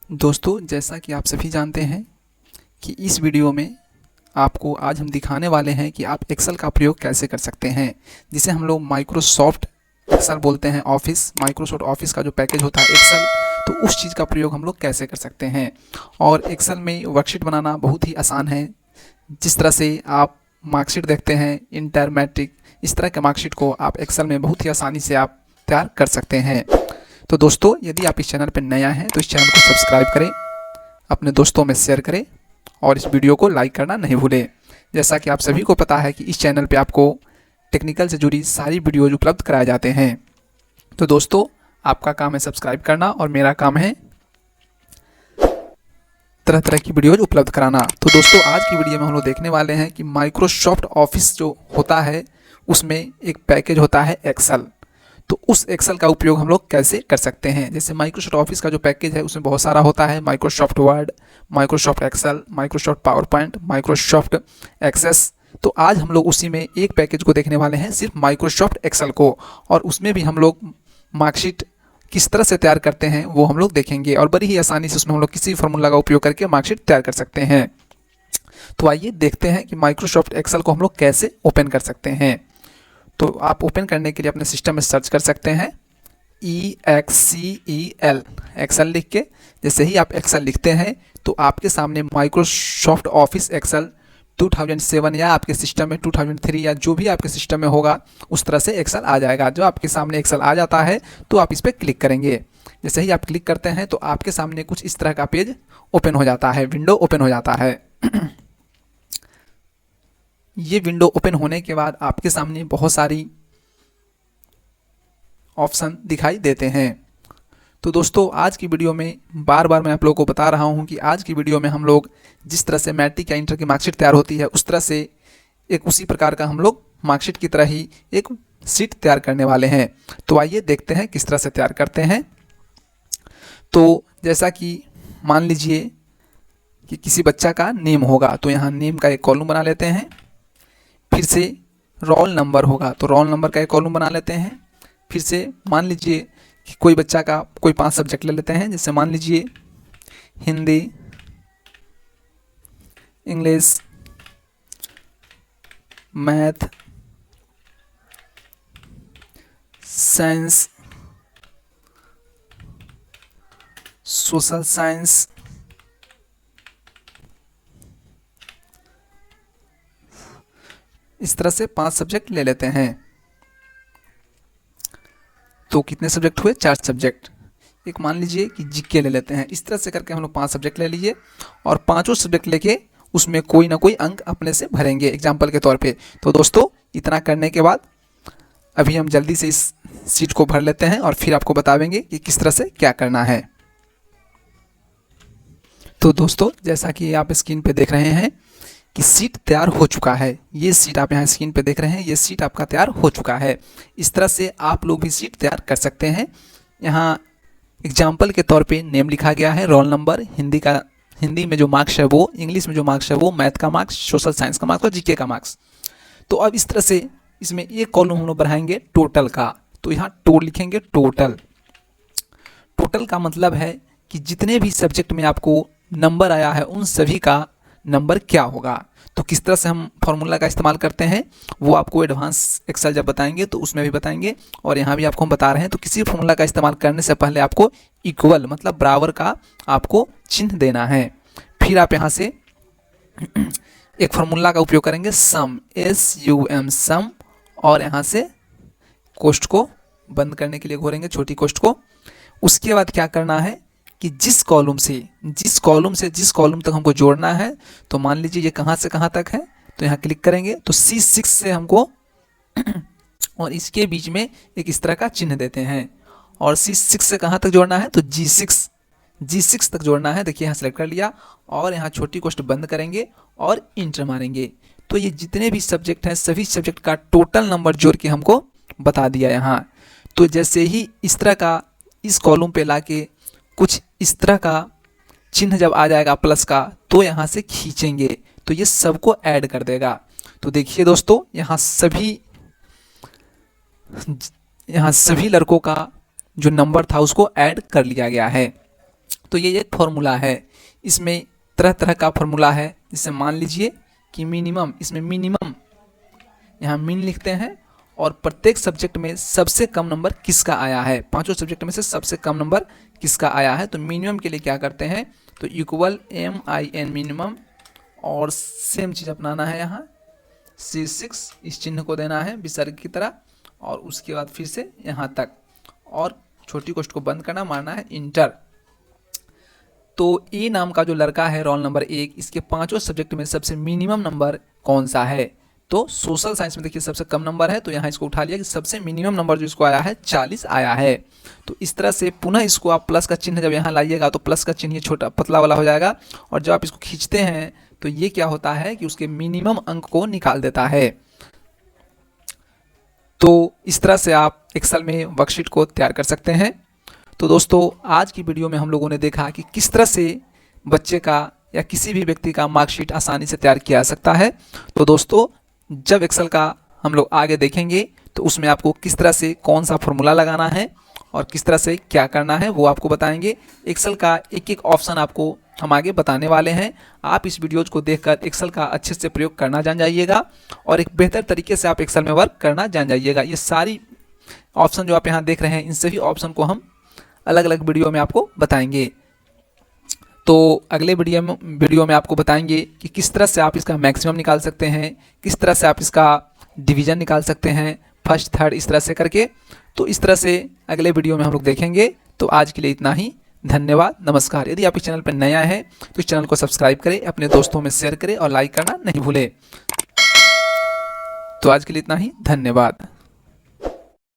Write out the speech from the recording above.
दोस्तों, जैसा कि आप सभी जानते हैं कि इस वीडियो में आपको आज हम दिखाने वाले हैं कि आप एक्सेल का प्रयोग कैसे कर सकते हैं, जिसे हम लोग माइक्रोसॉफ्ट एक्सेल बोलते हैं। माइक्रोसॉफ्ट ऑफिस का जो पैकेज होता है एक्सेल, तो उस चीज़ का प्रयोग हम लोग कैसे कर सकते हैं। और एक्सेल में वर्कशीट बनाना बहुत ही आसान है। जिस तरह से आप मार्कशीट देखते हैं, इंटर, मैट्रिक, इस तरह के मार्कशीट को आप एक्सेल में बहुत ही आसानी से आप तैयार कर सकते हैं। तो दोस्तों, यदि आप इस चैनल पर नया हैं तो इस चैनल को सब्सक्राइब करें, अपने दोस्तों में शेयर करें और इस वीडियो को लाइक करना नहीं भूलें। जैसा कि आप सभी को पता है कि इस चैनल पे आपको टेक्निकल से जुड़ी सारी वीडियोज उपलब्ध कराए जाते हैं। तो दोस्तों, आपका काम है सब्सक्राइब करना और मेरा काम है तरह तरह की वीडियोज उपलब्ध कराना। तो दोस्तों, आज की वीडियो में हम लोग देखने वाले हैं कि माइक्रोसॉफ्ट ऑफिस जो होता है उसमें एक पैकेज होता है एक्सेल। तो उस एक्सेल का उपयोग हम लोग कैसे कर सकते हैं। जैसे माइक्रोसॉफ्ट ऑफिस का जो पैकेज है उसमें बहुत सारा होता है, Microsoft Word, Microsoft Excel, Microsoft PowerPoint, Microsoft Access. तो आज हम लोग उसी में एक पैकेज को देखने वाले हैं, सिर्फ माइक्रोसॉफ्ट एक्सेल को, और उसमें भी हम लोग मार्कशीट किस तरह से तैयार करते हैं वो हम लोग देखेंगे। और बड़ी ही आसानी से उसमें हम लोग किसी फार्मूला का उपयोग करके मार्कशीट तैयार कर सकते हैं। तो आइए देखते हैं कि माइक्रोसॉफ्ट एक्सेल को हम लोग कैसे ओपन कर सकते हैं। तो आप ओपन करने के लिए अपने सिस्टम में सर्च कर सकते हैं EXCEL, एक्सेल लिख के। जैसे ही आप एक्सेल लिखते हैं तो आपके सामने माइक्रोसॉफ्ट ऑफिस एक्सेल 2007 या आपके सिस्टम में 2003 या जो भी आपके सिस्टम में होगा उस तरह से एक्सेल आ जाएगा। जो आपके सामने एक्सेल आ जाता है तो आप इस पर क्लिक करेंगे। जैसे ही आप क्लिक करते हैं तो आपके सामने कुछ इस तरह का पेज ओपन हो जाता है, विंडो ओपन हो जाता है। ये विंडो ओपन होने के बाद आपके सामने बहुत सारी ऑप्शन दिखाई देते हैं। तो दोस्तों, आज की वीडियो में बार बार मैं आप लोगों को बता रहा हूं कि आज की वीडियो में हम लोग जिस तरह से मैट्रिक या इंटर की मार्कशीट तैयार होती है उस तरह से एक उसी प्रकार का हम लोग मार्कशीट की तरह ही एक शीट तैयार करने वाले हैं। तो आइए देखते हैं किस तरह से तैयार करते हैं। तो जैसा कि मान लीजिए कि किसी बच्चा का नेम होगा, तो यहाँ नेम का एक कॉलम बना लेते हैं। फिर से रोल नंबर होगा तो रोल नंबर का एक कॉलम बना लेते हैं। फिर से मान लीजिए कि कोई बच्चा का कोई 5 सब्जेक्ट ले लेते हैं, जैसे मान लीजिए Hindi, English, math, science, social science, इस तरह से 5 सब्जेक्ट ले लेते हैं। तो कितने सब्जेक्ट हुए? 4 सब्जेक्ट। एक मान लीजिए कि जीके ले लेते हैं। इस तरह से करके हम लोग 5 सब्जेक्ट ले लीजिए और पांचों सब्जेक्ट लेके उसमें कोई ना कोई अंक अपने से भरेंगे एग्जाम्पल के तौर पे। तो दोस्तों, इतना करने के बाद अभी हम जल्दी से इस शीट को भर लेते हैं और फिर आपको बताएंगे कि किस तरह से क्या करना है। तो दोस्तों, जैसा कि आप स्क्रीन पे देख रहे हैं कि सीट तैयार हो चुका है। ये सीट आप यहाँ स्क्रीन पे देख रहे हैं, ये सीट आपका तैयार हो चुका है। इस तरह से आप लोग भी सीट तैयार कर सकते हैं। यहाँ एग्जाम्पल के तौर पे नेम लिखा गया है, रोल नंबर, हिंदी में जो मार्क्स है वो, इंग्लिश में जो मार्क्स है वो, मैथ का मार्क्स, सोशल साइंस का मार्क्स और जीके का मार्क्स। तो अब इस तरह से इसमें एक कॉलम हम लोग बढ़ाएंगे टोटल का। तो यहाँ लिखेंगे टोटल। टोटल का मतलब है कि जितने भी सब्जेक्ट में आपको नंबर आया है उन सभी का नंबर क्या होगा। तो किस तरह से हम फॉर्मूला का इस्तेमाल करते हैं वो आपको एडवांस एक्सेल जब बताएंगे तो उसमें भी बताएंगे, और यहाँ भी आपको हम बता रहे हैं। तो किसी फॉर्मूला का इस्तेमाल करने से पहले आपको इक्वल मतलब बराबर का आपको चिन्ह देना है। फिर आप यहाँ से एक फॉर्मूला का उपयोग करेंगे, सम, SUM, सम, और यहाँ से कोष्ठ को बंद करने के लिए घोरेंगे, छोटी कोष्ठ को। उसके बाद क्या करना है कि जिस कॉलम से जिस कॉलम तक हमको जोड़ना है, तो मान लीजिए ये कहाँ से कहाँ तक है, तो यहाँ क्लिक करेंगे तो C6 से हमको और इसके बीच में एक इस तरह का चिन्ह देते हैं। और C6 से कहाँ तक जोड़ना है, तो G6 तक जोड़ना है। देखिए यहाँ सेलेक्ट कर लिया और यहाँ छोटी कोष्ठ बंद करेंगे और इंटर मारेंगे। तो ये जितने भी सब्जेक्ट हैं सभी सब्जेक्ट का टोटल नंबर जोड़ के हमको बता दिया यहाँ। तो जैसे ही इस तरह का इस कॉलम पे लाके कुछ इस तरह का चिन्ह जब आ जाएगा प्लस का, तो यहाँ से खींचेंगे तो ये सबको ऐड कर देगा। तो देखिए दोस्तों, यहाँ सभी लड़कों का जो नंबर था उसको ऐड कर लिया गया है। तो ये एक फॉर्मूला है, इसमें तरह तरह का फॉर्मूला है। जिससे मान लीजिए कि मिनिमम, इसमें मिनिमम यहाँ मीन लिखते हैं और प्रत्येक सब्जेक्ट में सबसे कम नंबर किसका आया है, पांचों सब्जेक्ट में से सबसे कम नंबर किसका आया है। तो मिनिमम के लिए क्या करते हैं, तो इक्वल MIN मिनिमम, और सेम चीज़ अपनाना है यहाँ C6 इस चिन्ह को देना है विसर्ग की तरह, और उसके बाद फिर से यहाँ तक, और छोटी कोष्ठ को बंद करना, मारना है इंटर। तो ए नाम का जो लड़का है रोल नंबर 1, इसके पांचों सब्जेक्ट में सबसे मिनिमम नंबर कौन सा है। तो सोशल साइंस में देखिए सबसे कम नंबर है, तो यहाँ इसको उठा लिया कि सबसे मिनिमम नंबर जो इसको आया है 40 आया है। तो इस तरह से पुनः इसको आप प्लस का चिन्ह जब यहाँ लाइएगा तो प्लस का चिन्ह ये छोटा पतला वाला हो जाएगा, और जब आप इसको खींचते हैं तो ये क्या होता है कि उसके मिनिमम अंक को निकाल देता है। तो इस तरह से आप एक्सेल में वर्कशीट को तैयार कर सकते हैं। तो दोस्तों आज की वीडियो में हम लोगों ने देखा कि किस तरह से बच्चे का या किसी भी व्यक्ति का मार्कशीट आसानी से तैयार किया जा सकता है। तो दोस्तों जब एक्सेल का हम लोग आगे देखेंगे तो उसमें आपको किस तरह से कौन सा फॉर्मूला लगाना है और किस तरह से क्या करना है वो आपको बताएंगे। एक्सेल का एक एक ऑप्शन आपको हम आगे बताने वाले हैं। आप इस वीडियोज को देखकर एक्सेल का अच्छे से प्रयोग करना जान जाइएगा और एक बेहतर तरीके से आप एक्सेल में वर्क करना जान जाइएगा। ये सारी ऑप्शन जो आप यहाँ देख रहे हैं, इन सभी ऑप्शन को हम अलग अलग वीडियो में आपको बताएंगे। तो अगले वीडियो में आपको बताएंगे कि किस तरह से आप इसका मैक्सिमम निकाल सकते हैं, किस तरह से आप इसका डिवीजन निकाल सकते हैं, फर्स्ट थर्ड इस तरह से करके। तो इस तरह से अगले वीडियो में हम लोग देखेंगे। तो आज के लिए इतना ही, धन्यवाद, नमस्कार। यदि आप इस चैनल पर नया है तो इस चैनल को सब्सक्राइब करें, अपने दोस्तों में शेयर करें और लाइक करना नहीं भूलें। तो आज के लिए इतना ही, धन्यवाद।